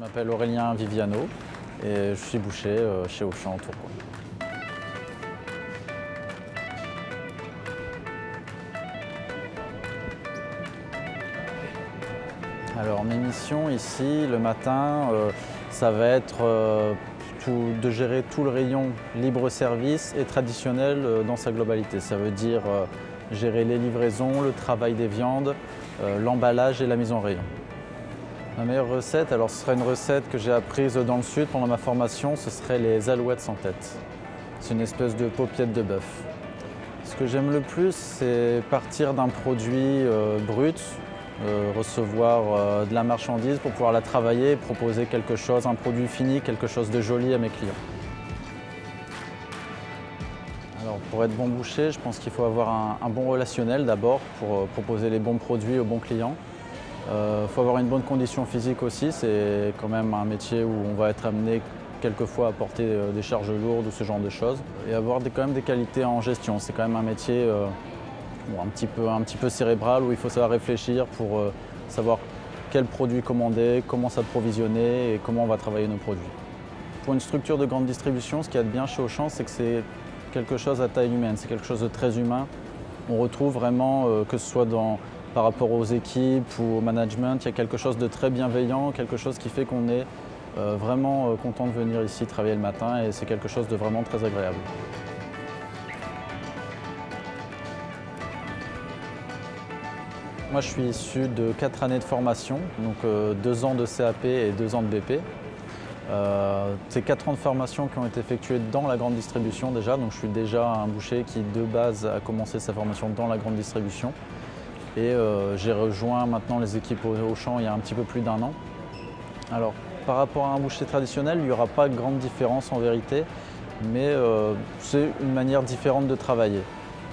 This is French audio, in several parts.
Je m'appelle Aurélien Viviano et je suis boucher chez Auchan en Tourcoing. Alors mes missions ici le matin, ça va être de gérer tout le rayon libre-service et traditionnel dans sa globalité. Ça veut dire gérer les livraisons, le travail des viandes, l'emballage et la mise en rayon. Ma meilleure recette, alors ce serait une recette que j'ai apprise dans le sud pendant ma formation, ce serait les alouettes sans tête. C'est une espèce de paupiette de bœuf. Ce que j'aime le plus, c'est partir d'un produit brut, recevoir de la marchandise pour pouvoir la travailler et proposer quelque chose, un produit fini, quelque chose de joli à mes clients. Alors pour être bon boucher, je pense qu'il faut avoir un bon relationnel d'abord pour proposer les bons produits aux bons clients. Il faut avoir une bonne condition physique aussi, c'est quand même un métier où on va être amené quelquefois à porter des charges lourdes ou ce genre de choses. Et avoir quand même des qualités en gestion, c'est quand même un métier un petit peu cérébral où il faut savoir réfléchir pour savoir quel produit commander, comment s'approvisionner et comment on va travailler nos produits. Pour une structure de grande distribution, ce qu'il y a de bien chez Auchan, c'est que c'est quelque chose à taille humaine, c'est quelque chose de très humain. On retrouve vraiment, que ce soit par rapport aux équipes ou au management, il y a quelque chose de très bienveillant, quelque chose qui fait qu'on est vraiment content de venir ici travailler le matin et c'est quelque chose de vraiment très agréable. Moi je suis issu de 4 années de formation, donc 2 ans de CAP et 2 ans de BP. C'est 4 ans de formation qui ont été effectués dans la grande distribution déjà, donc je suis déjà un boucher qui de base a commencé sa formation dans la grande distribution. Et j'ai rejoint maintenant les équipes Auchan il y a un petit peu plus d'1 an. Alors par rapport à un boucher traditionnel, il n'y aura pas de grande différence en vérité, mais c'est une manière différente de travailler.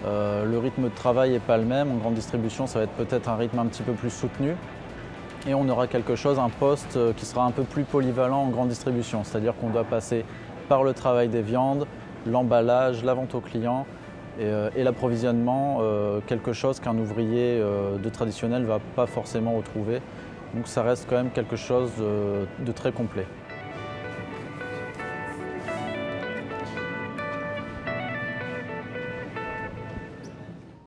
Le rythme de travail n'est pas le même, en grande distribution ça va être peut-être un rythme un petit peu plus soutenu. Et on aura quelque chose, un poste qui sera un peu plus polyvalent en grande distribution, c'est-à-dire qu'on doit passer par le travail des viandes, l'emballage, la vente aux clients et l'approvisionnement, quelque chose qu'un ouvrier de traditionnel ne va pas forcément retrouver. Donc ça reste quand même quelque chose de très complet.